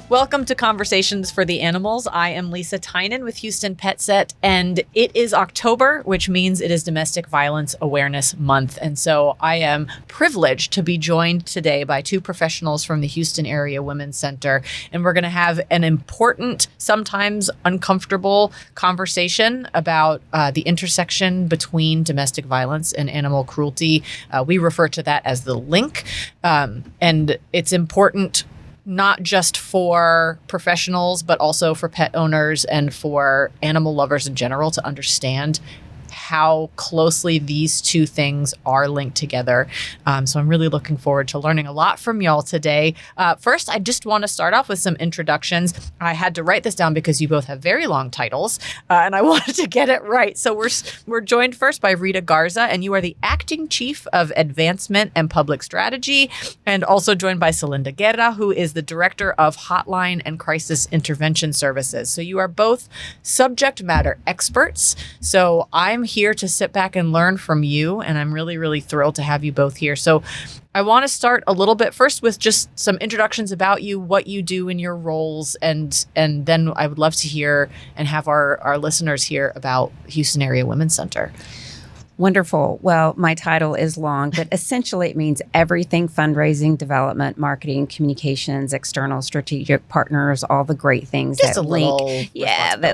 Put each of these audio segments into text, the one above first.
Welcome to Conversations for the Animals. I am Lisa Tynan with Houston Pet Set, and it is October, which means it is Domestic Violence Awareness Month. And so I am privileged to be joined today by two professionals from the Houston Area Women's Center, and we're going to have an important, sometimes uncomfortable conversation about the intersection between domestic violence and animal cruelty. We refer to that as the link, and it's important not just for professionals, but also for pet owners and for animal lovers in general to understand how closely these two things are linked together. So I'm really looking forward to learning a lot from y'all today. First, I just want to start off with some introductions. I had to write this down because you both have very long titles, and I wanted to get it right. So we're joined first by Rita Garza, and you are the Acting Chief of Advancement and Public Strategy, and also joined by Celinda Guerra, who is the Director of Hotline and Crisis Intervention Services. So you are both subject matter experts. So I'm here to sit back and learn from you, and I'm really, really thrilled to have you both here. So I want to start a little bit first with just some introductions about you, what you do in your roles, and then I would love to hear and have our listeners hear about Houston Area Women's Center. Wonderful. Well, my title is long, but essentially it means everything: fundraising, development, marketing, communications, external strategic partners, all the great things just that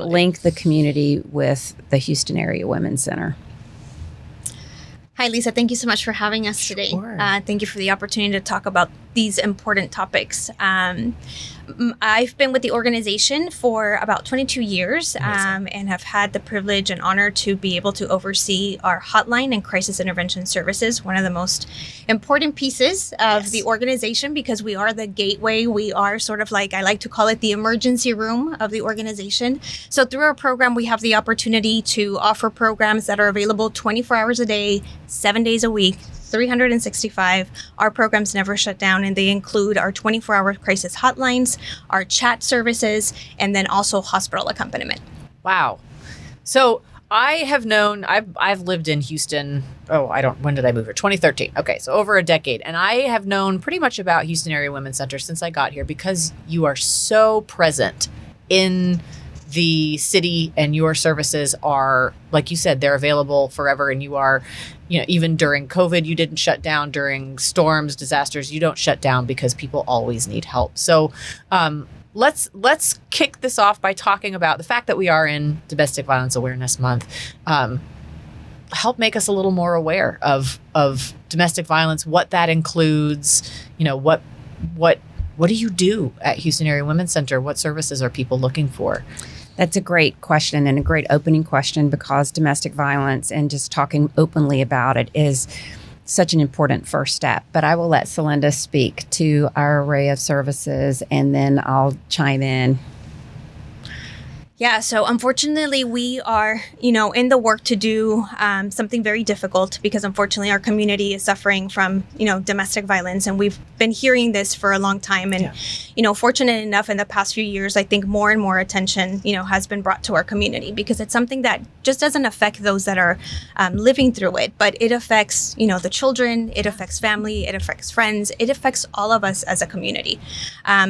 link the community with the Houston Area Women's Center. Hi, Lisa. Thank you so much for having us today. Sure. Thank you for the opportunity to talk about these important topics. I've been with the organization for about 22 years and have had the privilege and honor to be able to oversee our hotline and crisis intervention services, one of the most important pieces of the organization because we are the gateway. We are sort of like, I like to call it the emergency room of the organization. So through our program, we have the opportunity to offer programs that are available 24 hours a day, 7 days a week, 365. Our programs never shut down, and they include our 24-hour crisis hotlines, our chat services, and then also hospital accompaniment. Wow. So I have known, I've lived in Houston, when did I move here? 2013. Okay, so over a decade. And I have known pretty much about Houston Area Women's Center since I got here because you are so present in the city, and your services are, like you said, they're available forever. And you are, even during COVID, you didn't shut down. During storms, disasters, you don't shut down because people always need help. So let's kick this off by talking about the fact that we are in Domestic Violence Awareness Month. Help make us a little more aware of domestic violence, what that includes, what do you do at Houston Area Women's Center? What services are people looking for? That's a great question and a great opening question because domestic violence and just talking openly about it is such an important first step. But I will let Celinda speak to our array of services and then I'll chime in. Yeah, so unfortunately, we are, in the work to do something very difficult because unfortunately our community is suffering from, domestic violence. And we've been hearing this for a long time. And, fortunate enough in the past few years, I think more and more attention, has been brought to our community because it's something that just doesn't affect those that are living through it, but it affects, the children, it affects family, it affects friends, it affects all of us as a community.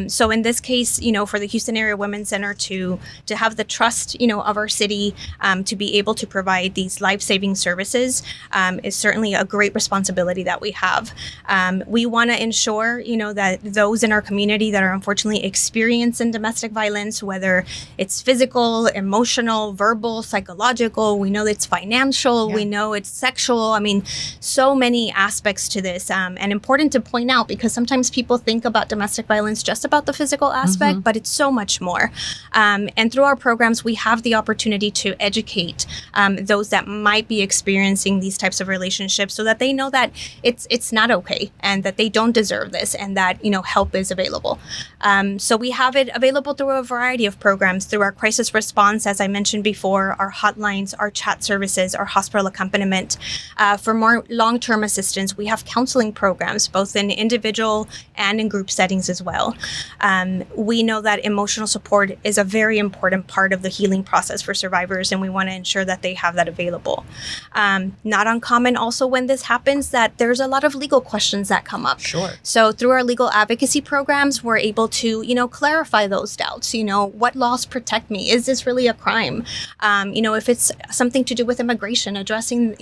So in this case, for the Houston Area Women's Center to have the trust, of our city to be able to provide these life-saving services is certainly a great responsibility that we have. We want to ensure, that those in our community that are unfortunately experiencing domestic violence, whether it's physical, emotional, verbal, psychological, we know it's financial, we know it's sexual. I mean, so many aspects to this, and important to point out because sometimes people think about domestic violence just about the physical aspect, but it's so much more. And through our programs, we have the opportunity to educate those that might be experiencing these types of relationships so that they know that it's not okay and that they don't deserve this and that, help is available. So we have it available through a variety of programs, through our crisis response, as I mentioned before, our hotlines, our chat services, our hospital accompaniment. For more long-term assistance, we have counseling programs, both in individual and in group settings as well. We know that emotional support is a very important part of the healing process for survivors, and we want to ensure that they have that available. Not uncommon also when this happens that there's a lot of legal questions that come up. Sure. So through our legal advocacy programs, we're able to, clarify those doubts. What laws protect me? Is this really a crime? If it's something to do with immigration, addressing,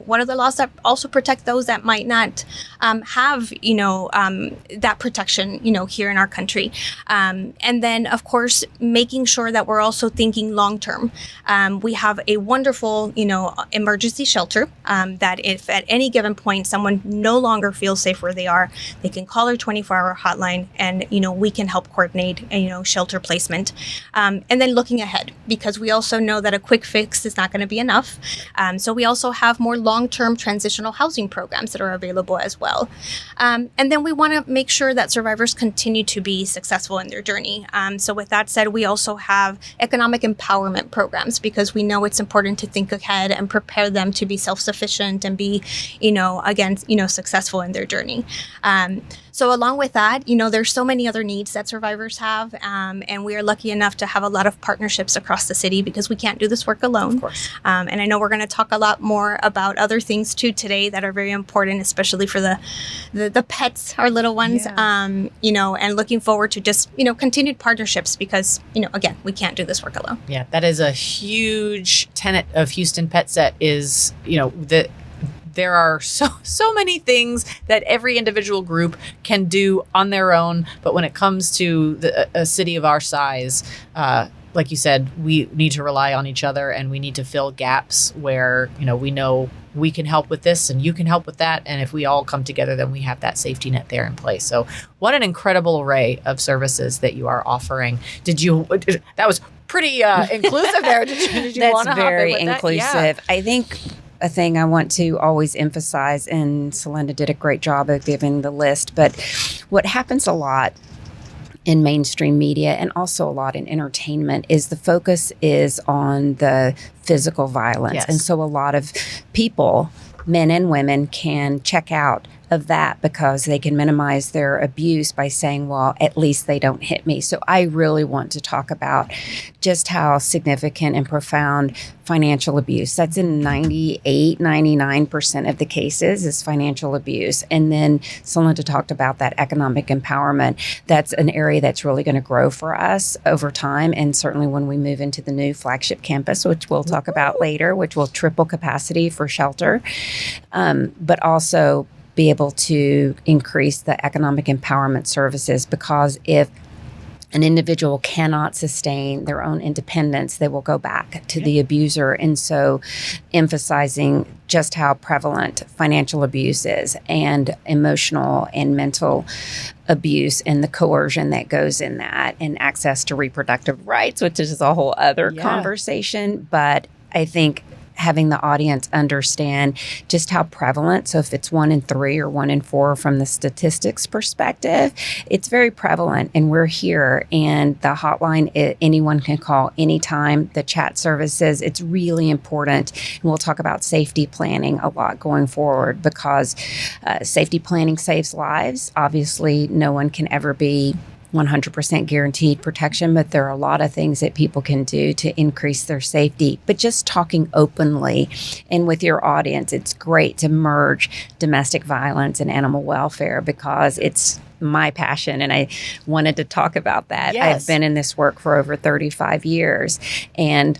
what are the laws that also protect those that might not have, that protection, here in our country. And then, of course, making sure that we're also thinking long term. We have a wonderful, emergency shelter that if at any given point someone no longer feels safe where they are, they can call our 24-hour hotline and, we can help coordinate, shelter placement. And then looking ahead, because we also know that a quick fix is not going to be enough. So we also have more long-term transitional housing programs that are available as well. And then we want to make sure that survivors continue to be successful in their journey. So with that said, we also have economic empowerment programs because we know it's important to think ahead and prepare them to be self-sufficient and be, successful in their journey. So along with that, there's so many other needs that survivors have. And we are lucky enough to have a lot of partnerships across the city because we can't do this work alone. Of course. And I know we're going to talk a lot more about other things too today that are very important, especially for the pets, our little ones, and looking forward to just, continued partnerships because, again, we can't do this work alone. Yeah, that is a huge tenet of Houston Pet Set is, that there are so many things that every individual group can do on their own. But when it comes to a city of our size, like you said, we need to rely on each other and we need to fill gaps where, we know we can help with this and you can help with that. And if we all come together, then we have that safety net there in place. So what an incredible array of services that you are offering. That was pretty inclusive there. Did you That's want to very hop in with inclusive. That? Yeah. I think a thing I want to always emphasize, and Celinda did a great job of giving the list, but what happens a lot in mainstream media and also a lot in entertainment is the focus is on the physical violence. Yes. And so a lot of people, men and women, can check out of that because they can minimize their abuse by saying, well, at least they don't hit me. So I really want to talk about just how significant and profound financial abuse. That's in 99% of the cases is financial abuse. And then Celinda talked about that economic empowerment. That's an area that's really going to grow for us over time. And certainly when we move into the new flagship campus, which we'll talk about later, which will triple capacity for shelter, but also be able to increase the economic empowerment services, because if an individual cannot sustain their own independence, they will go back to the abuser. And so emphasizing just how prevalent financial abuse is and emotional and mental abuse and the coercion that goes in that, and access to reproductive rights, which is a whole other conversation. But I think having the audience understand just how prevalent. So if it's 1 in 3 or 1 in 4 from the statistics perspective, it's very prevalent. And we're here, and the hotline, anyone can call anytime. The chat services, it's really important. And we'll talk about safety planning a lot going forward, because safety planning saves lives. Obviously, no one can ever be 100% guaranteed protection, but there are a lot of things that people can do to increase their safety. But just talking openly and with your audience, it's great to merge domestic violence and animal welfare, because it's my passion and I wanted to talk about that. Yes. I've been in this work for over 35 years, and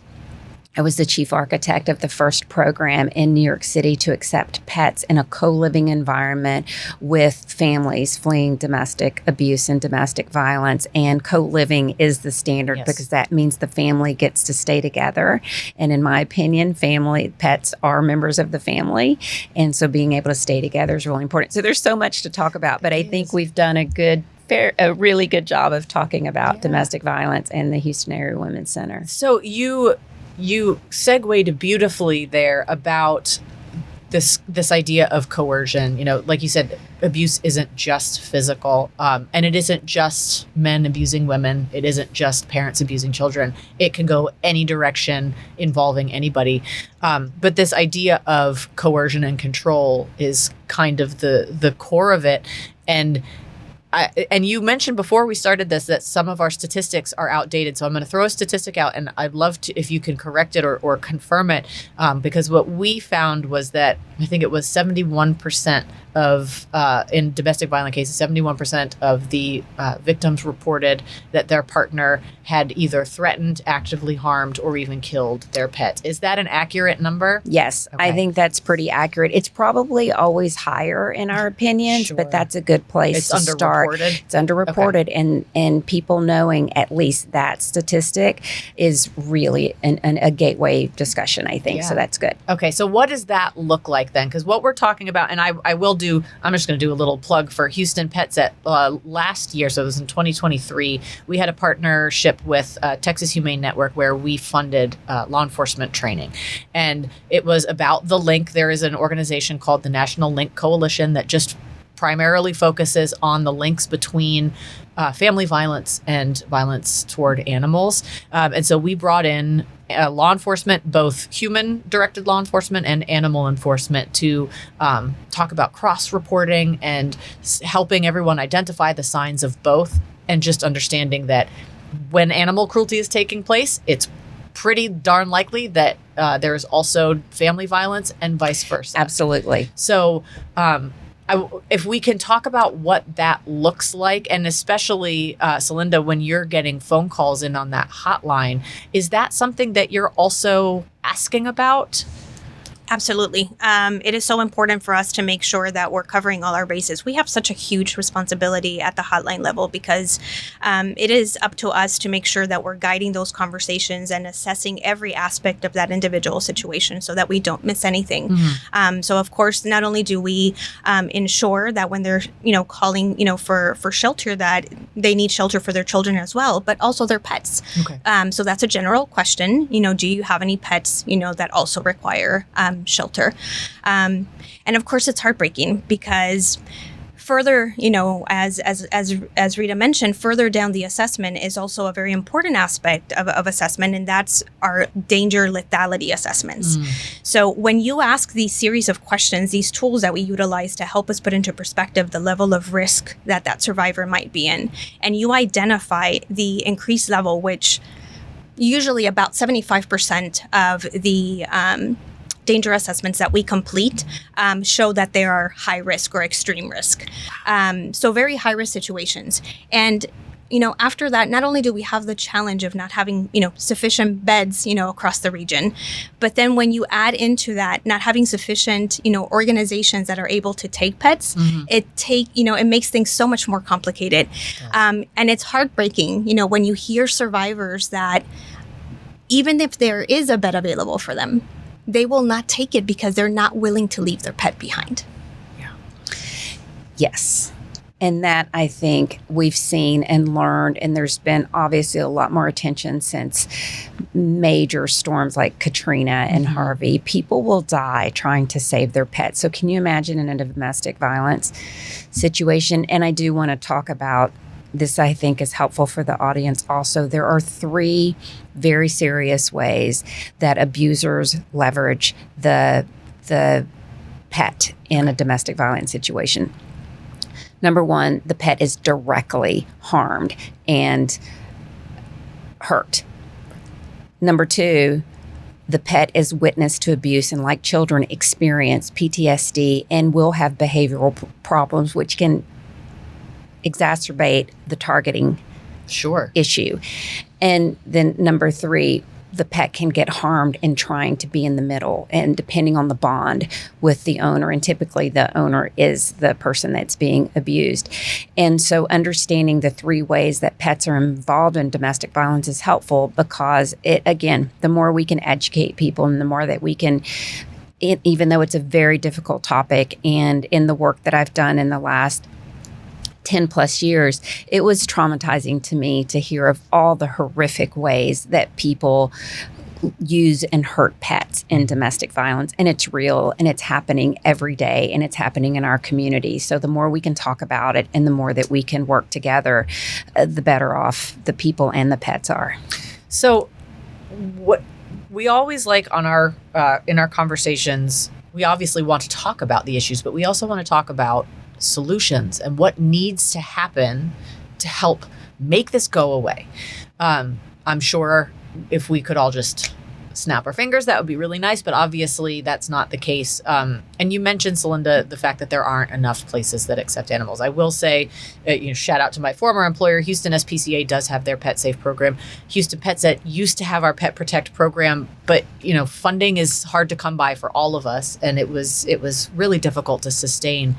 I was the chief architect of the first program in New York City to accept pets in a co-living environment with families fleeing domestic abuse and domestic violence. And co-living is the standard because that means the family gets to stay together. And in my opinion, pets are members of the family. And so being able to stay together is really important. So there's so much to talk about, but I think we've done a really good job of talking about domestic violence and the Houston Area Women's Center. So you segued beautifully there about this idea of coercion. Like you said, abuse isn't just physical, and it isn't just men abusing women. It isn't just parents abusing children. It can go any direction involving anybody. But this idea of coercion and control is kind of the core of it. And and you mentioned before we started this that some of our statistics are outdated. So I'm going to throw a statistic out, and I'd love to if you can correct it or confirm it, because what we found was that I think it was 71% of in domestic violence cases, 71% of the victims reported that their partner had either threatened, actively harmed, or even killed their pet. Is that an accurate number? Yes, I think that's pretty accurate. It's probably always higher in our opinions, but that's a good place to start. It's underreported, and people knowing at least that statistic is really a gateway discussion, I think. So that's good. Okay, so what does that look like then? Because what we're talking about, and I'm just going to do a little plug for Houston Pet Set. Last year, so it was in 2023, we had a partnership with Texas Humane Network where we funded law enforcement training. And it was about the link. There is an organization called the National Link Coalition that just primarily focuses on the links between family violence and violence toward animals. And so we brought in law enforcement, both human-directed law enforcement and animal enforcement, to talk about cross-reporting and helping everyone identify the signs of both, and just understanding that when animal cruelty is taking place, it's pretty darn likely that there's also family violence and vice versa. Absolutely. So if we can talk about what that looks like, and especially, Celinda, when you're getting phone calls in on that hotline, is that something that you're also asking about? Absolutely. It is so important for us to make sure that we're covering all our bases. We have such a huge responsibility at the hotline level because it is up to us to make sure that we're guiding those conversations and assessing every aspect of that individual situation so that we don't miss anything. Mm-hmm. So, of course, not only do we ensure that when they're, calling, for shelter, that they need shelter for their children as well, but also their pets. Okay. So that's a general question. Do you have any pets, that also require shelter? And of course, it's heartbreaking because further, as Rita mentioned, further down the assessment is also a very important aspect of assessment, and that's our danger lethality assessments. So when you ask these series of questions, these tools that we utilize to help us put into perspective the level of risk that survivor might be in, and you identify the increased level, which usually about 75% of the danger assessments that we complete show that they are high risk or extreme risk. So very high risk situations. And, after that, not only do we have the challenge of not having, sufficient beds, across the region, but then when you add into that, not having sufficient, organizations that are able to take pets, it makes things so much more complicated. And it's heartbreaking, when you hear survivors that even if there is a bed available for them, they will not take it because they're not willing to leave their pet behind. Yeah. Yes. And that, I think, we've seen and learned, and there's been obviously a lot more attention since major storms like Katrina and Harvey. People will die trying to save their pets. So can you imagine in a domestic violence situation? And I do want to talk about this, I think, is helpful for the audience also. There are 3 very serious ways that abusers leverage the pet in a domestic violence situation. Number 1, the pet is directly harmed and hurt. Number 2, the pet is witness to abuse and, like children, experience PTSD and will have behavioral problems, which can exacerbate the targeting issue. And then number 3, the pet can get harmed in trying to be in the middle and depending on the bond with the owner. And typically the owner is the person that's being abused. And so understanding the 3 ways that pets are involved in domestic violence is helpful because the more we can educate people and the more that we can, even though it's a very difficult topic, and in the work that I've done in the last 10 plus years, it was traumatizing to me to hear of all the horrific ways that people use and hurt pets in domestic violence. And it's real and it's happening every day and it's happening in our community. So the more we can talk about it and the more that we can work together, the better off the people and the pets are. So what we always like on in our conversations, we obviously want to talk about the issues, but we also want to talk about solutions and what needs to happen to help make this go away. I'm sure if we could all just snap our fingers, that would be really nice, but obviously that's not the case. And you mentioned, Celinda, the fact that there aren't enough places that accept animals. I will say, shout out to my former employer, Houston SPCA does have their Pet Safe program. Houston PetSet used to have our Pet Protect program, but funding is hard to come by for all of us, and it was really difficult to sustain.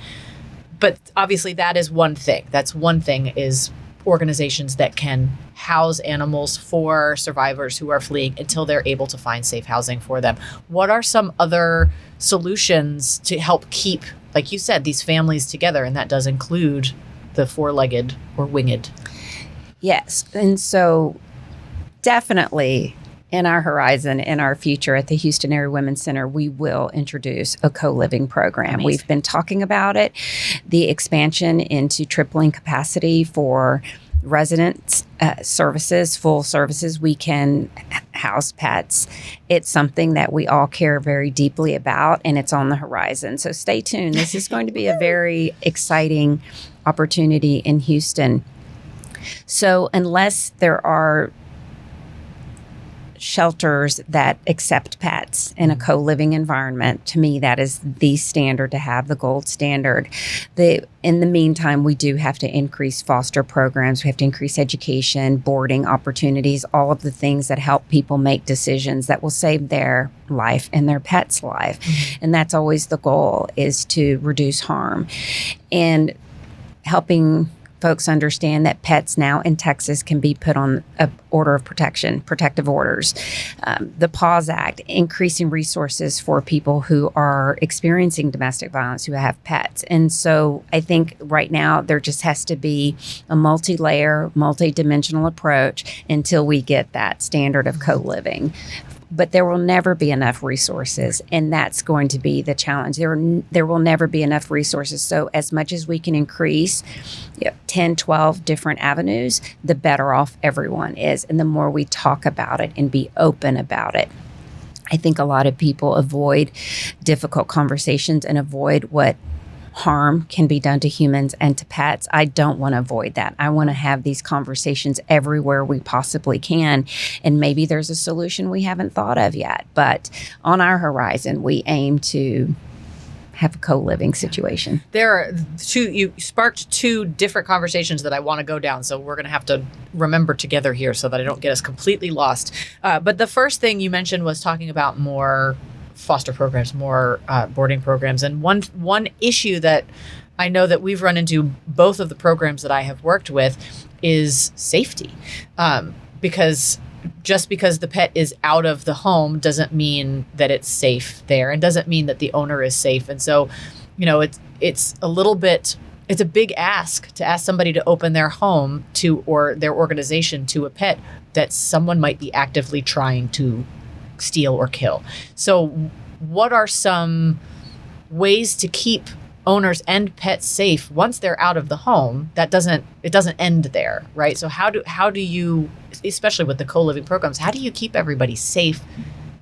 But obviously that is one thing. That's one thing, is organizations that can house animals for survivors who are fleeing until they're able to find safe housing for them. What are some other solutions to help keep, like you said, these families together? And that does include the four-legged or winged. Yes. And so definitely in our horizon, in our future at the Houston Area Women's Center, we will introduce a co-living program. Amazing. We've been talking about it, the expansion into tripling capacity for residents, services, full services. We can house pets. It's something that we all care very deeply about, and it's on the horizon. So stay tuned. This is going to be a very exciting opportunity in Houston. So unless there are shelters that accept pets in a co-living environment, to me, that is the standard to have, the gold standard. In the meantime, we do have to increase foster programs. We have to increase education, boarding opportunities, all of the things that help people make decisions that will save their life and their pet's life. Mm-hmm. And that's always the goal, is to reduce harm. And helping folks understand that pets now in Texas can be put on a order of protection, protective orders. The PAWS Act, increasing resources for people who are experiencing domestic violence who have pets. And so I think right now there just has to be a multi-layer, multi-dimensional approach until we get that standard of co-living. But there will never be enough resources, and that's going to be the challenge. There will never be enough resources. So as much as we can increase 10, 12 different avenues, the better off everyone is. And the more we talk about it and be open about it. I think a lot of people avoid difficult conversations and avoid what harm can be done to humans and to pets. I don't want to avoid that. I want to have these conversations everywhere we possibly can. And maybe there's a solution we haven't thought of yet. But on our horizon, we aim to have a co-living situation. There are you sparked two different conversations that I want to go down. So we're going to have to remember together here so that I don't get us completely lost. But the first thing you mentioned was talking about more foster programs, more boarding programs. And one issue that I know that we've run into both of the programs that I have worked with is safety. Because just because the pet is out of the home doesn't mean that it's safe there, and doesn't mean that the owner is safe. And so, it's a little bit, it's a big ask to ask somebody to open their home to, or their organization to, a pet that someone might be actively trying to steal or kill. So what are some ways to keep owners and pets safe once they're out of the home? It doesn't end there, right? So how do you, especially with the co-living programs, how do you keep everybody safe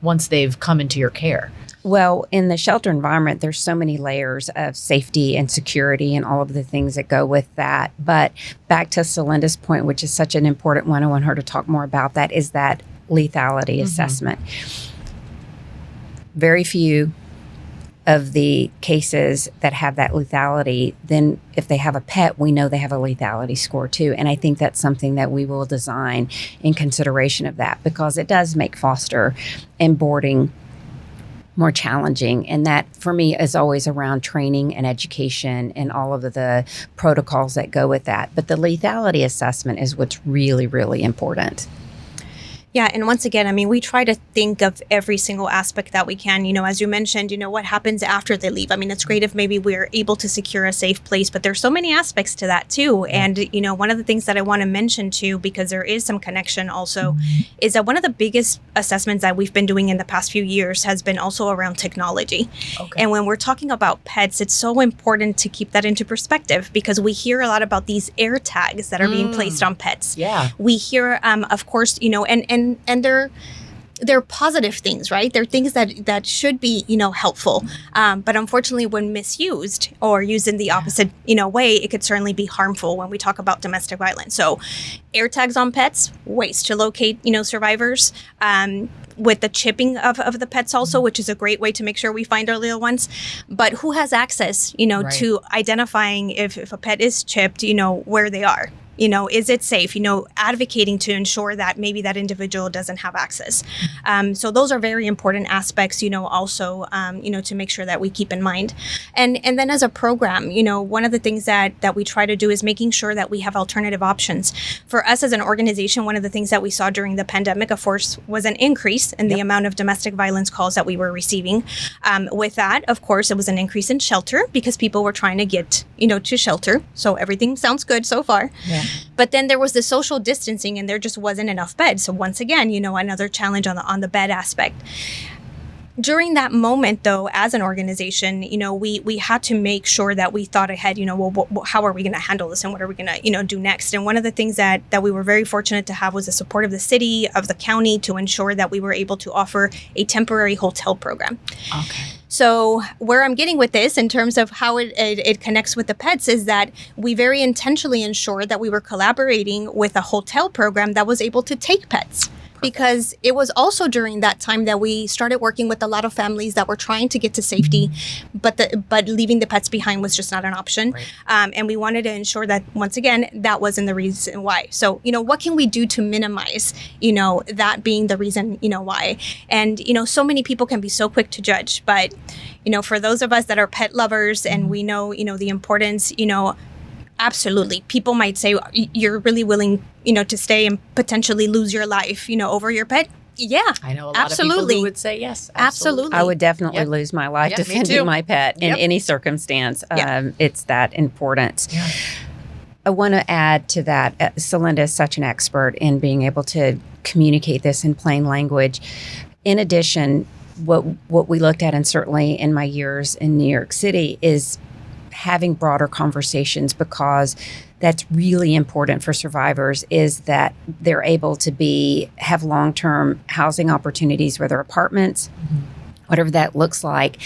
once they've come into your care? Well, in the shelter environment, there's so many layers of safety and security and all of the things that go with that. But back to Celinda's point, which is such an important one, I want her to talk more about that, is that lethality assessment. Very few of the cases that have that lethality, then if they have a pet, we know they have a lethality score too. And I think that's something that we will design in consideration of that, because it does make foster and boarding more challenging. And that, for me, is always around training and education and all of the protocols that go with that. But the lethality assessment is what's really, really important. Yeah. And once again, I mean, we try to think of every single aspect that we can. As you mentioned, what happens after they leave. I mean, it's great if maybe we're able to secure a safe place, but there's so many aspects to that too. And, one of the things that I want to mention too, because there is some connection also, is that one of the biggest assessments that we've been doing in the past few years has been also around technology. Okay. And when we're talking about pets, it's so important to keep that into perspective, because we hear a lot about these air tags that are being placed on pets. Yeah. We hear, of course, and they're positive things, right? They're things that should be, helpful. But unfortunately, when misused or used in the opposite, way, it could certainly be harmful when we talk about domestic violence. So air tags on pets, ways to locate, survivors, with the chipping of the pets also, which is a great way to make sure we find our little ones. But who has access, Right. to identifying if a pet is chipped, where they are? Is it safe? Advocating to ensure that maybe that individual doesn't have access. So those are very important aspects, also, to make sure that we keep in mind. And then as a program, one of the things that we try to do is making sure that we have alternative options. For us as an organization, one of the things that we saw during the pandemic, of course, was an increase in the amount of domestic violence calls that we were receiving. With that, of course, it was an increase in shelter because people were trying to get, to shelter. So everything sounds good so far. Yeah. But then there was the social distancing and there just wasn't enough beds. So once again, another challenge on the bed aspect. During that moment, though, as an organization, we had to make sure that we thought ahead, how are we going to handle this and what are we going to, do next? And one of the things that we were very fortunate to have was the support of the city, of the county, to ensure that we were able to offer a temporary hotel program. Okay. So where I'm getting with this in terms of how it connects with the pets is that we very intentionally ensured that we were collaborating with a hotel program that was able to take pets. Because it was also during that time that we started working with a lot of families that were trying to get to safety, but leaving the pets behind was just not an option. Right. And we wanted to ensure that, once again, that wasn't the reason why. So, what can we do to minimize, that being the reason, why? And, so many people can be so quick to judge. But, for those of us that are pet lovers and we know, the importance, absolutely. People might say, you're really willing, to stay and potentially lose your life, over your pet. Yeah, I know a lot absolutely. of people who would say yes. Absolutely. I would definitely Yep. lose my life Yep, me too. defending my pet in Yep. any circumstance. Yeah. It's that important. Yeah. I want to add to that, Celinda is such an expert in being able to communicate this in plain language. In addition, what we looked at, and certainly in my years in New York City, is having broader conversations, because that's really important for survivors, is that they're able to have long-term housing opportunities, whether apartments, whatever that looks like,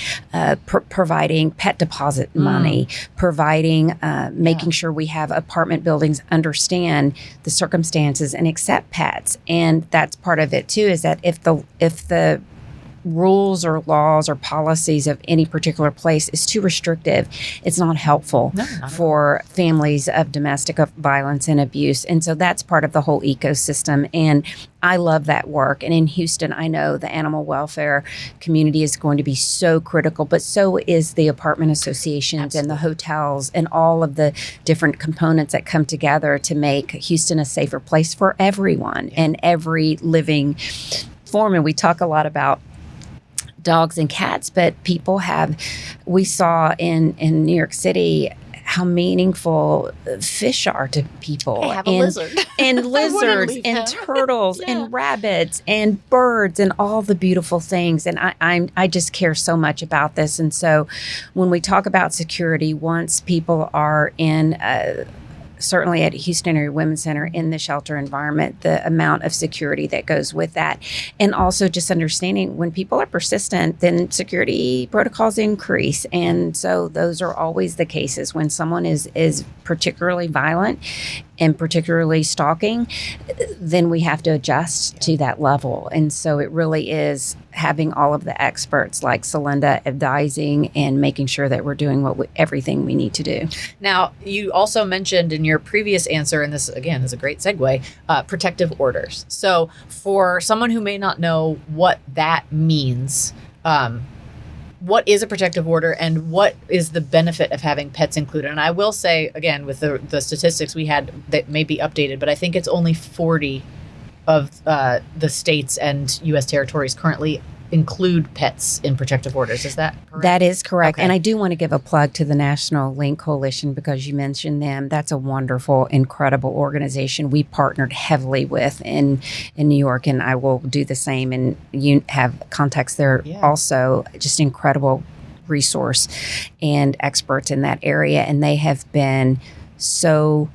providing pet deposit money, providing, making sure we have apartment buildings understand the circumstances and accept pets. And that's part of it too, is that if the rules or laws or policies of any particular place is too restrictive, it's not helpful for families of domestic violence and abuse. And so that's part of the whole ecosystem. And I love that work. And in Houston, I know the animal welfare community is going to be so critical, but so is the apartment associations and the hotels and all of the different components that come together to make Houston a safer place for everyone and every living form. And we talk a lot about dogs and cats, but we saw in New York City how meaningful fish are to people. I have a lizard. And lizards leave and him. turtles and rabbits and birds and all the beautiful things. And I just care so much about this. And so when we talk about security, once people are in certainly at Houston Area Women's Center in the shelter environment, the amount of security that goes with that. And also just understanding when people are persistent, then security protocols increase. And so those are always the cases when someone is particularly violent and particularly stalking, then we have to adjust to that level. And so it really is having all of the experts like Celinda advising and making sure that we're doing everything we need to do. Now, you also mentioned in your previous answer, and this again is a great segue, protective orders. So for someone who may not know what that means, what is a protective order and what is the benefit of having pets included? And I will say, again, with the statistics we had that may be updated, but I think it's only 40 of the states and U.S. territories currently include pets in protective orders. Is that correct? That is correct. Okay. And I do want to give a plug to the National Link Coalition because you mentioned them. That's a wonderful, incredible organization we partnered heavily with in New York, and I will do the same. And you have contacts there also. Just incredible resource and experts in that area. And they have been so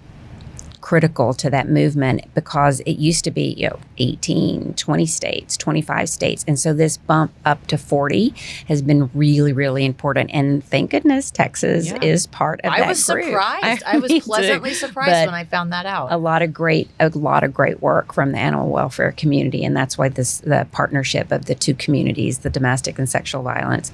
critical to that movement because it used to be, 18, 20 states, 25 states. And so this bump up to 40 has been really, really important. And thank goodness Texas is part of that I was group. surprised. I was pleasantly surprised when I found that out. A lot of great work from the animal welfare community. And that's why the partnership of the two communities, the domestic and sexual violence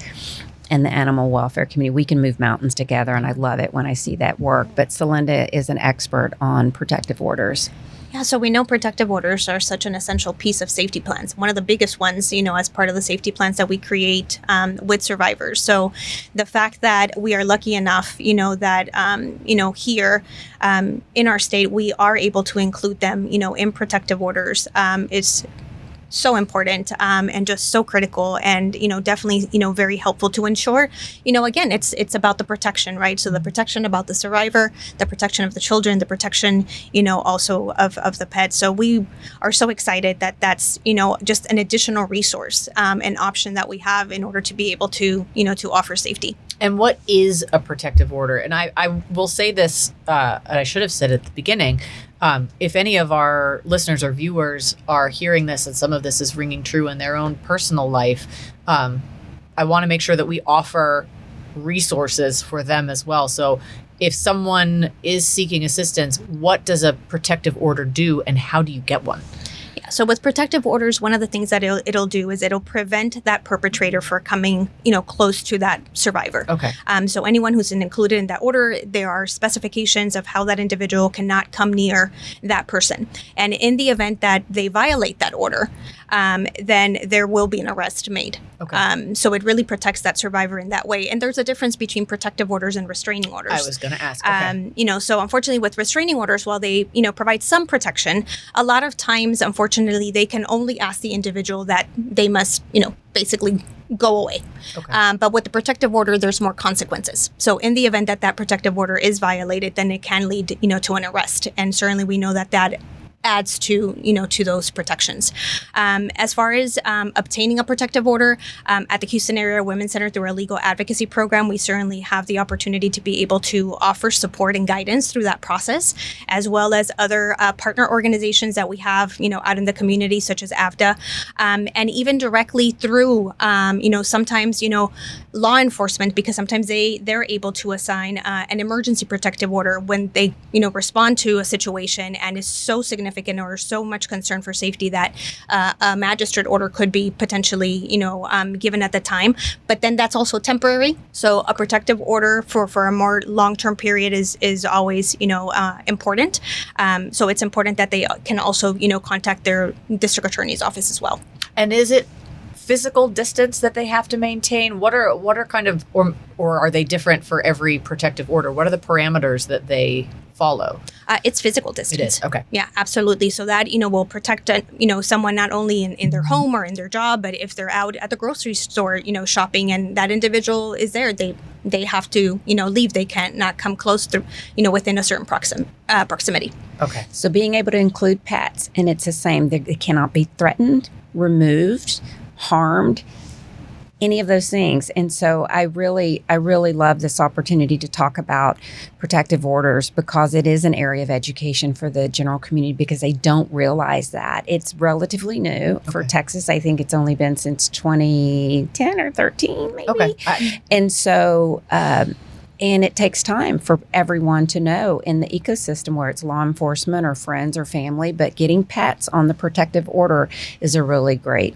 and the animal welfare community, we can move mountains together. And I love it when I see that work. But Celinda is an expert on protective orders. Yeah, so we know protective orders are such an essential piece of safety plans. One of the biggest ones, as part of the safety plans that we create with survivors. So the fact that we are lucky enough, that, here in our state, we are able to include them, in protective orders is so important and just so critical and, definitely, very helpful to ensure, again, it's about the protection, right? So the protection about the survivor, the protection of the children, the protection, also of the pets. So we are so excited that that's, just an additional resource, an option that we have in order to be able to, to offer safety. And what is a protective order? And I will say this, and I should have said at the beginning, if any of our listeners or viewers are hearing this and some of this is ringing true in their own personal life, I want to make sure that we offer resources for them as well. So if someone is seeking assistance, what does a protective order do and how do you get one? So with protective orders, one of the things that it'll do is it'll prevent that perpetrator from coming, close to that survivor. Okay. So anyone who's included in that order, there are specifications of how that individual cannot come near that person. And in the event that they violate that order, then there will be an arrest made. Okay. So it really protects that survivor in that way. And there's a difference between protective orders and restraining orders. I was going to ask. Okay. So unfortunately with restraining orders, while they, provide some protection, a lot of times, unfortunately, they can only ask the individual that they must, basically go away. Okay. But with the protective order, there's more consequences. So in the event that protective order is violated, then it can lead, to an arrest. And certainly we know that adds to, to those protections. As far as obtaining a protective order, at the Houston Area Women's Center through our legal advocacy program, we certainly have the opportunity to be able to offer support and guidance through that process, as well as other partner organizations that we have, out in the community, such as AVDA, and even directly through, sometimes, law enforcement, because sometimes they're able to assign an emergency protective order when they, respond to a situation and is so significant or so much concern for safety that a magistrate order could be potentially, given at the time. But then that's also temporary. So a protective order for a more long-term period is always, important. So it's important that they can also, contact their district attorney's office as well. And is it physical distance that they have to maintain? What are kind of, or are they different for every protective order? What are the parameters that they follow? It's physical distance. It is. Okay. Yeah, absolutely. So that, will protect, someone not only in their home or in their job, but if they're out at the grocery store, shopping and that individual is there, they have to, leave. They can't not come close to, within a certain proximity. Okay. So being able to include pets, and it's the same, they cannot be threatened, removed, harmed, any of those things. And so I really love this opportunity to talk about protective orders because it is an area of education for the general community because they don't realize that. It's relatively new. Okay. For Texas, I think it's only been since 2010 or 13, maybe. Okay. And so, and it takes time for everyone to know in the ecosystem where it's law enforcement or friends or family, but getting pets on the protective order is a really great,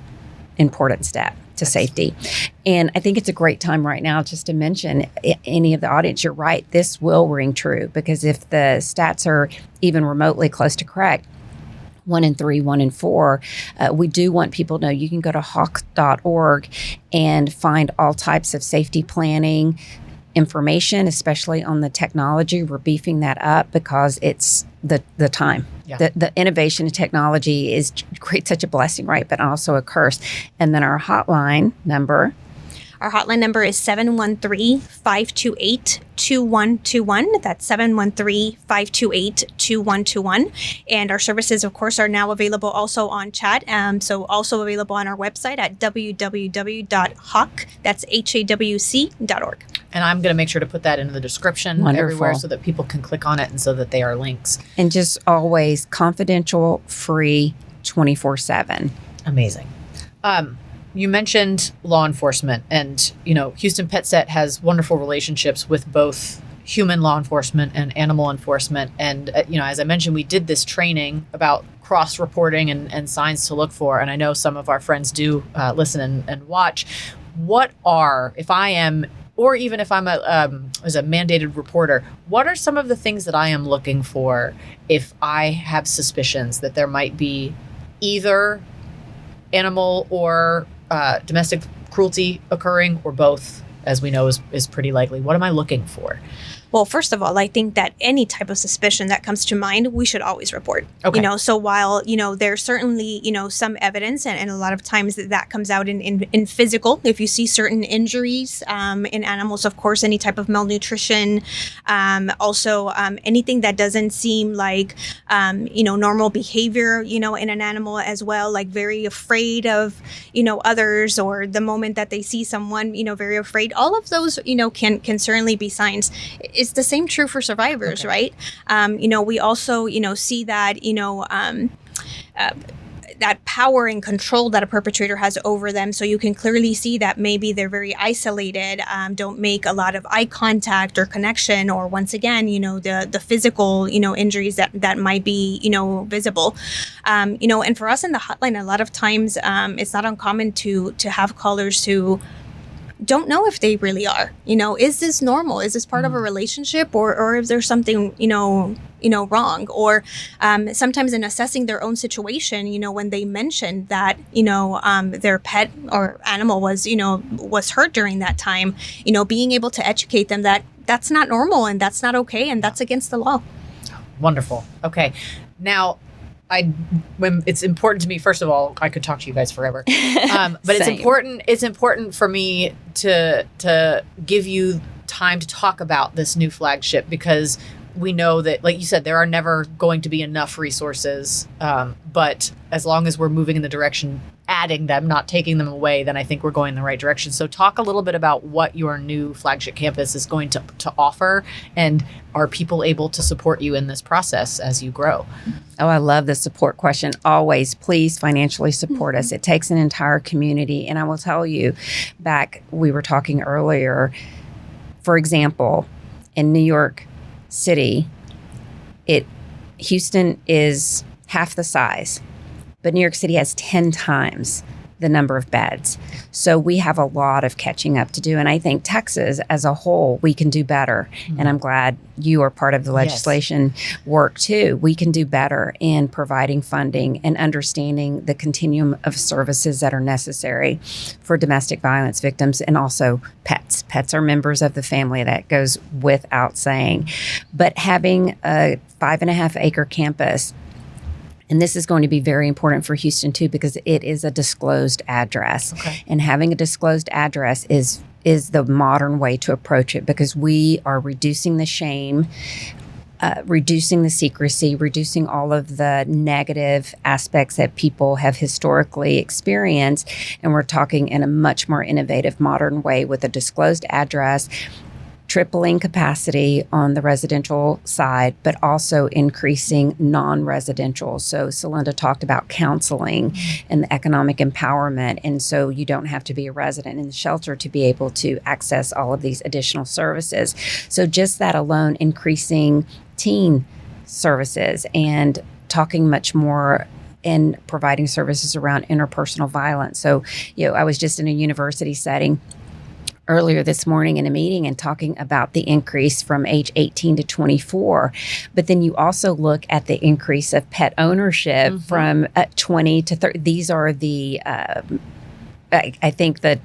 important step to safety. And I think it's a great time right now just to mention any of the audience, you're right, this will ring true because if the stats are even remotely close to correct, 1 in 3, 1 in 4, we do want people to know you can go to hawk.org and find all types of safety planning information, especially on the technology. We're beefing that up because it's the time. Yeah. The innovation in technology creates such a blessing, right? But also a curse. And then our hotline number. Our hotline number is 713-528-2121. That's 713-528-2121. And our services, of course, are now available also on chat. So also available on our website at www.hawk, that's HAWC.org. And I'm going to make sure to put that in the description Wonderful. everywhere so that people can click on it and so that they are links. And just always confidential, free, 24/7. Amazing. You mentioned law enforcement, and Houston Pet Set has wonderful relationships with both human law enforcement and animal enforcement. And as I mentioned, we did this training about cross-reporting and signs to look for. And I know some of our friends do listen and watch. What are, if I am, or even if I'm as a mandated reporter, what are some of the things that I am looking for if I have suspicions that there might be either animal or domestic cruelty occurring, or both, as we know is pretty likely? What am I looking for? Well, first of all, I think that any type of suspicion that comes to mind, we should always report. Okay. So while, there's certainly, some evidence, and a lot of times that comes out in physical, if you see certain injuries in animals, of course, any type of malnutrition, also anything that doesn't seem like, normal behavior, in an animal as well, like very afraid of, others, or the moment that they see someone, very afraid, all of those, can certainly be signs. It's the same true for survivors, Okay. right? We also, see that, that power and control that a perpetrator has over them. So you can clearly see that maybe they're very isolated, don't make a lot of eye contact or connection, or once again, the physical, injuries that might be, visible. And for us in the hotline, a lot of times it's not uncommon to have callers who don't know if they really are. Is this normal? Is this part of a relationship, or is there something, wrong? Or sometimes in assessing their own situation, when they mention that, their pet or animal was hurt during that time, being able to educate them that that's not normal and that's not okay and that's against the law. Wonderful. Okay. Now, when it's important to me, first of all, I could talk to you guys forever, but it's Same. important. It's important for me to give you time to talk about this new flagship, because we know that, like you said, there are never going to be enough resources. But as long as we're moving in the direction, adding them, not taking them away, then I think we're going in the right direction. So talk a little bit about what your new flagship campus is going to offer, and are people able to support you in this process as you grow? Oh, I love the support question. Always, please financially support us. It takes an entire community. And I will tell you, we were talking earlier, for example, in New York City, Houston is half the size, but New York City has 10 times the number of beds. So we have a lot of catching up to do. And I think Texas as a whole, we can do better. Mm-hmm. And I'm glad you are part of the legislation work too. We can do better in providing funding and understanding the continuum of services that are necessary for domestic violence victims, and also pets. Pets are members of the family. That goes without saying. But having a 5.5 acre campus, and this is going to be very important for Houston too, because it is a disclosed address. Okay. And having a disclosed address is the modern way to approach it, because we are reducing the shame, reducing the secrecy, reducing all of the negative aspects that people have historically experienced. And we're talking in a much more innovative, modern way with a disclosed address, tripling capacity on the residential side, but also increasing non-residential. So Celinda talked about counseling and the economic empowerment. And so you don't have to be a resident in the shelter to be able to access all of these additional services. So just that alone, increasing teen services and talking much more and providing services around interpersonal violence. So, I was just in a university setting earlier this morning in a meeting and talking about the increase from age 18 to 24. But then you also look at the increase of pet ownership from 20 to 30. These are the, I think the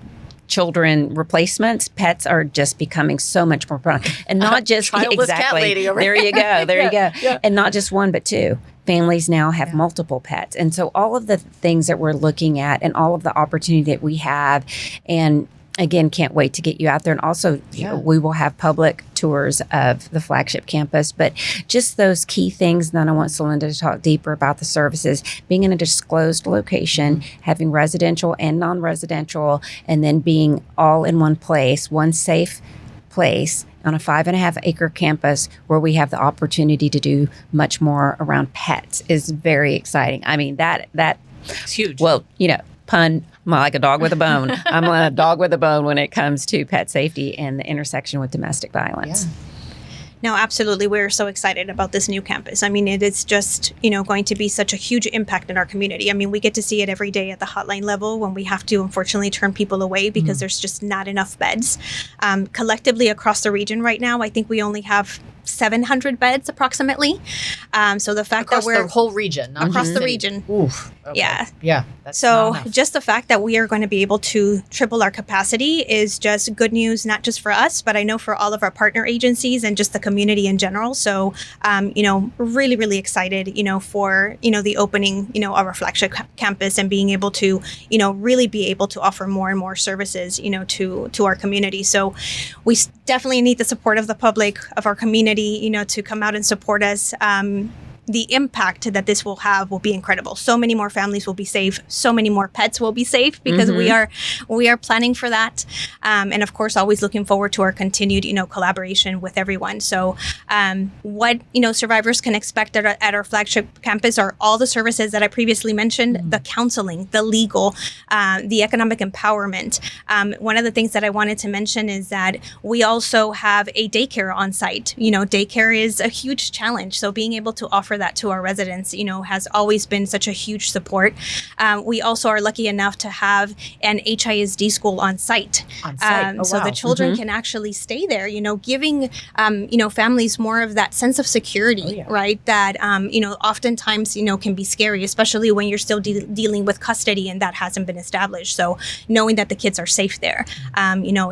children replacements. Pets are just becoming so much more prevalent. And not just Childless cat lady over there you go. There you go. Yeah. And not just one, but two. Families now have multiple pets. And so all of the things that we're looking at and all of the opportunity that we have, and again, can't wait to get you out there. And also, we will have public tours of the flagship campus. But just those key things, then I want Celinda to talk deeper about the services, being in a disclosed location, having residential and non-residential, and then being all in one place, one safe place on a 5.5-acre campus where we have the opportunity to do much more around pets is very exciting. I mean, It's huge. well, pun, I'm like a dog with a bone. I'm a dog with a bone when it comes to pet safety and the intersection with domestic violence. Yeah. No, absolutely. We're so excited about this new campus. I mean, it is just, going to be such a huge impact in our community. I mean, we get to see it every day at the Hotline level when we have to, unfortunately, turn people away because there's just not enough beds. Collectively across the region right now, I think we only have 700 beds approximately. So the fact Across that we're the whole region, not across just the city. region. Oof. Okay. Yeah. Yeah. That's So not enough. just the fact that we are going to be able to triple our capacity is just good news, not just for us, but I know for all of our partner agencies and just the community in general. So, really, really excited, for, the opening, of our flagship campus and being able to, really be able to offer more and more services, to our community. So we definitely need the support of the public, of our community, to come out and support us. The impact that this will have will be incredible. So many more families will be safe. So many more pets will be safe because we are planning for that. And of course, always looking forward to our continued, collaboration with everyone. So what, survivors can expect at our flagship campus are all the services that I previously mentioned, the counseling, the legal, the economic empowerment. One of the things that I wanted to mention is that we also have a daycare on site. Daycare is a huge challenge. So being able to offer that to our residents, has always been such a huge support. We also are lucky enough to have an HISD school on site. So wow. the children can actually stay there, giving, families more of that sense of security, right? That, oftentimes, can be scary, especially when you're still dealing with custody and that hasn't been established. So knowing that the kids are safe there,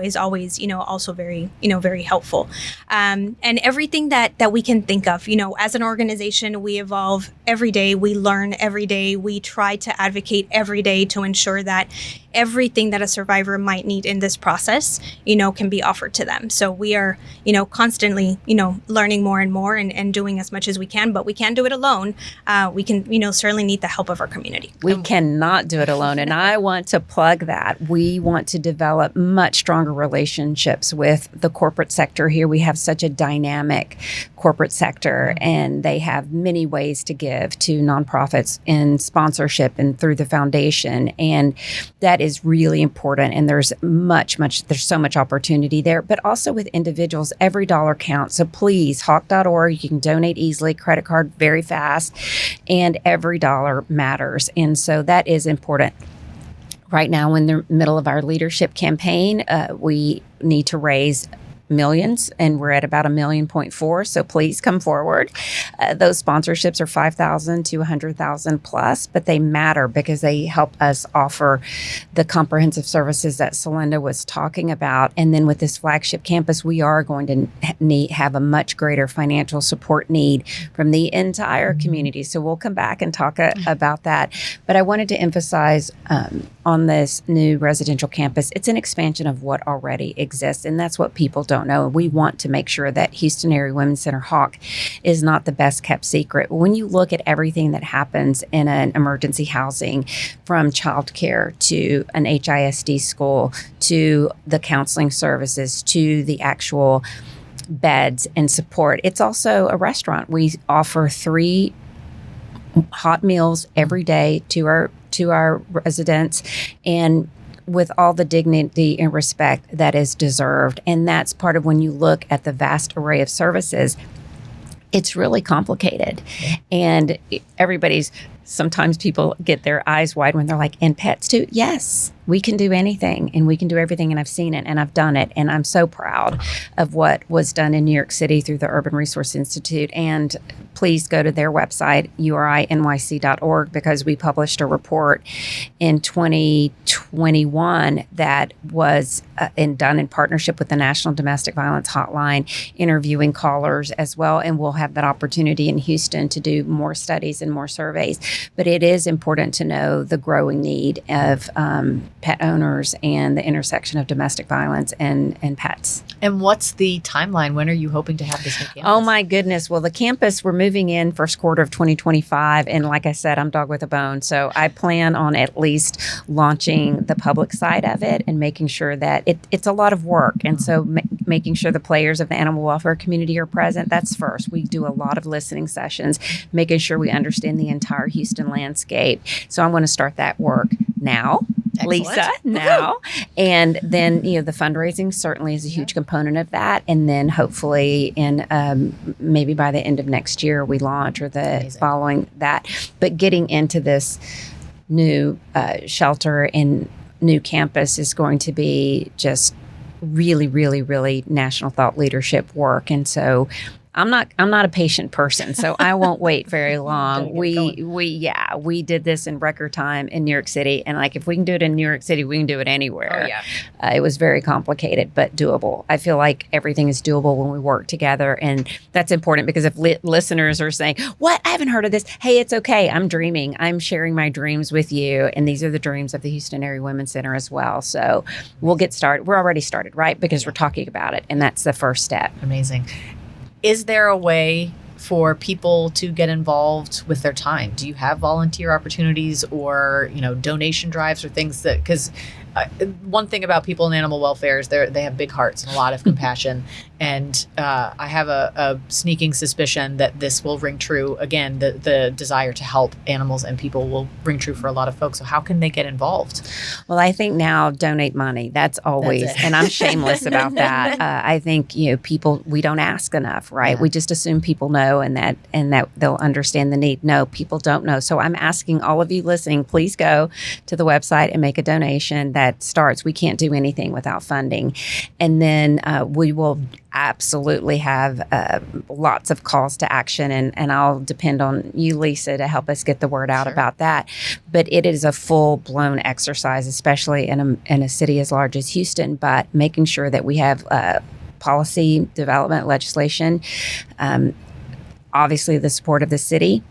is always, also very, very helpful. And everything that we can think of, as an organization, we evolve every day, we learn every day, we try to advocate every day to ensure that everything that a survivor might need in this process, can be offered to them. So we are, constantly, learning more and more and doing as much as we can, but we can't do it alone. We can, certainly need the help of our community. We cannot do it alone. And I want to plug that. We want to develop much stronger relationships with the corporate sector here. We have such a dynamic corporate sector, and they have many ways to give to nonprofits in sponsorship and through the foundation. And that is really important. And there's there's so much opportunity there, but also with individuals, every dollar counts. So please, hawk.org, you can donate easily, credit card very fast, and every dollar matters. And so that is important. Right now, in the middle of our leadership campaign, we need to raise millions, and we're at about $1.4 million. So please come forward. Those sponsorships are $5,000 to $100,000 plus, but they matter because they help us offer the comprehensive services that Celinda was talking about. And then with this flagship campus, we are going to have a much greater financial support need from the entire community. So we'll come back and talk about that. But I wanted to emphasize on this new residential campus, it's an expansion of what already exists, and that's what people don't know. We want to make sure that Houston Area Women's Center Hawk is not the best kept secret. When you look at everything that happens in an emergency housing, from childcare to an HISD school to the counseling services to the actual beds and support, it's also a restaurant. We offer 3 hot meals every day to our residents, and with all the dignity and respect that is deserved. And that's part of when you look at the vast array of services, it's really complicated. And sometimes people get their eyes wide when they're like, and pets too? Yes, we can do anything, and we can do everything, and I've seen it, and I've done it, and I'm so proud of what was done in New York City through the Urban Resource Institute. And please go to their website, urinyc.org, because we published a report in 2021 that was done in partnership with the National Domestic Violence Hotline, interviewing callers as well, and we'll have that opportunity in Houston to do more studies and more surveys. But it is important to know the growing need of pet owners and the intersection of domestic violence and pets. And what's the timeline? When are you hoping to have this new campus? Oh my goodness. Well, the campus, we're moving moving in first quarter of 2025. And like I said, I'm dog with a bone. So I plan on at least launching the public side of it and making sure that it's a lot of work. And so making sure the players of the animal welfare community are present, that's first. We do a lot of listening sessions, making sure we understand the entire Houston landscape. So I'm going to start that work now. Excellent. Lisa, now. And then, the fundraising certainly is a huge component of that. And then hopefully in maybe by the end of next year, we launch or the Amazing. following that. But getting into this new shelter and new campus is going to be just really, really, really national thought leadership work. And so I'm not a patient person, so I won't wait very long. We did this in record time in New York City, and like if we can do it in New York City, we can do it anywhere. Oh, yeah. It was very complicated, but doable. I feel like everything is doable when we work together, and that's important because if listeners are saying, "What? I haven't heard of this." Hey, it's okay. I'm dreaming. I'm sharing my dreams with you, and these are the dreams of the Houston Area Women's Center as well. So we'll get started. We're already started, right? Because we're talking about it, and that's the first step. Amazing. Is there a way for people to get involved with their time? Do you have volunteer opportunities or, donation drives or things that, because one thing about people in animal welfare is they have big hearts and a lot of compassion. And I have a sneaking suspicion that this will ring true. Again, the desire to help animals and people will ring true for a lot of folks. So how can they get involved? Well, I think now donate money. That's always, That's it. and I'm shameless about that. I think, people, we don't ask enough, right? Yeah. We just assume people know and that they'll understand the need. No, people don't know. So I'm asking all of you listening, please go to the website and make a donation that starts. We can't do anything without funding. And then we will absolutely have lots of calls to action, and I'll depend on you, Lisa, to help us get the word out Sure. about that. But it is a full-blown exercise, especially in a city as large as Houston, but making sure that we have policy development legislation, obviously the support of the city,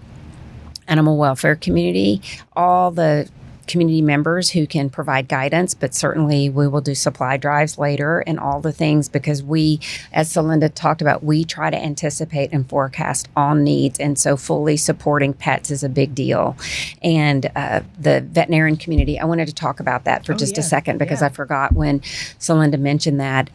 animal welfare community, all the community members who can provide guidance, but certainly we will do supply drives later and all the things because we, as Celinda talked about, we try to anticipate and forecast all needs. And so fully supporting pets is a big deal. And the veterinarian community, I wanted to talk about that for just a second because I forgot when Celinda mentioned that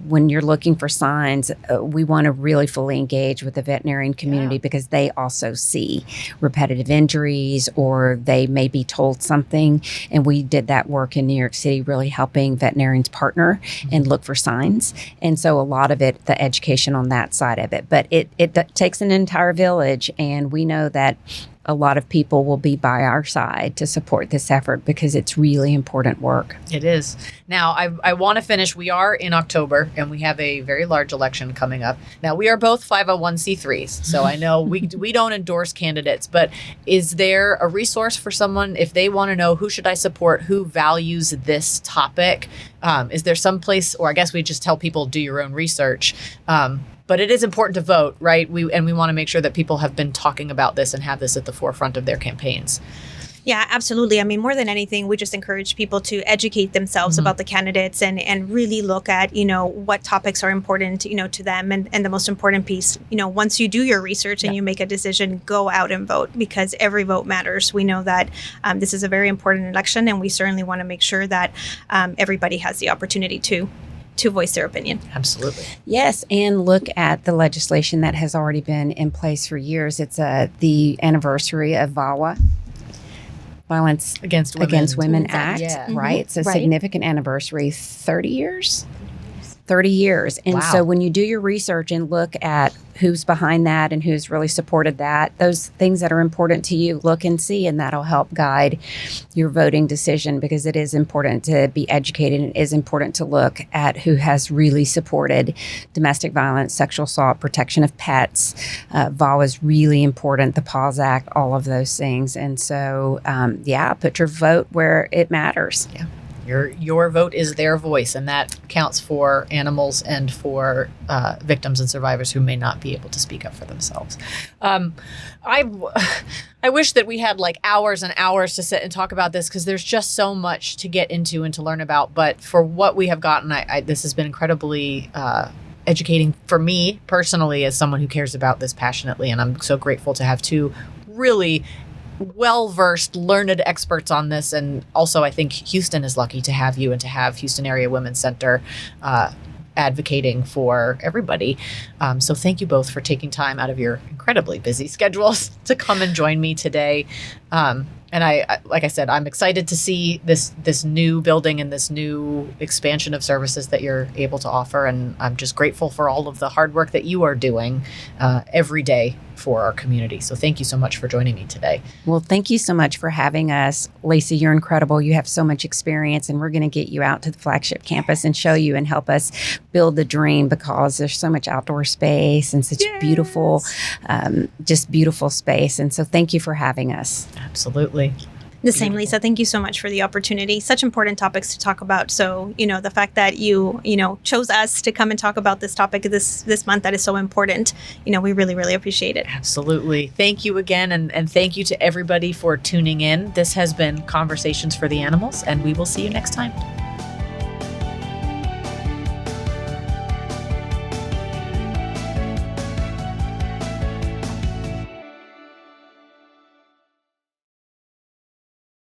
when you're looking for signs, we want to really fully engage with the veterinarian community because they also see repetitive injuries or they may be told something. And we did that work in New York City, really helping veterinarians partner and look for signs. And so a lot of it, the education on that side of it. But it takes an entire village. And we know that a lot of people will be by our side to support this effort because it's really important work. It is. Now, I want to finish. We are in October, and we have a very large election coming up. Now, we are both 501c3s, so I know we don't endorse candidates, but is there a resource for someone if they want to know who should I support, who values this topic? Is there some place, or I guess we just tell people do your own research, but it is important to vote, right? We want to make sure that people have been talking about this and have this at the forefront of their campaigns. Yeah, absolutely. I mean, more than anything, we just encourage people to educate themselves about the candidates and really look at, what topics are important, to them. And the most important piece, once you do your research and you make a decision, go out and vote because every vote matters. We know that this is a very important election, and we certainly want to make sure that everybody has the opportunity to voice their opinion. Absolutely. Yes, and look at the legislation that has already been in place for years. It's the anniversary of VAWA, Violence Against Women Act, Yeah. right? It's a Right. significant anniversary, 30 years. 30 years. And Wow. so when you do your research and look at who's behind that and who's really supported that, those things that are important to you, look and see, and that'll help guide your voting decision because it is important to be educated and it is important to look at who has really supported domestic violence, sexual assault, protection of pets. VAWA is really important, the PAWS Act, all of those things. And so, put your vote where it matters. Yeah. Your vote is their voice, and that counts for animals and for victims and survivors who may not be able to speak up for themselves. I wish that we had like hours and hours to sit and talk about this because there's just so much to get into and to learn about. But for what we have gotten, this has been incredibly educating for me personally as someone who cares about this passionately. And I'm so grateful to have two really well-versed, learned experts on this. And also, I think Houston is lucky to have you and to have Houston Area Women's Center advocating for everybody. So thank you both for taking time out of your incredibly busy schedules to come and join me today. And I, like I said, I'm excited to see this new building and this new expansion of services that you're able to offer. And I'm just grateful for all of the hard work that you are doing every day for our community. So thank you so much for joining me today. Well, thank you so much for having us. Lisa, you're incredible. You have so much experience, and we're going to get you out to the flagship campus and show you and help us build the dream, because there's so much outdoor space and such beautiful, just beautiful space. And so thank you for having us. Absolutely. The same, Lisa. Thank you so much for the opportunity. Such important topics to talk about. So, the fact that you chose us to come and talk about this topic this month, that is so important. We really, really appreciate it. Absolutely. Thank you again. And thank you to everybody for tuning in. This has been Conversations for the Animals, and we will see you next time.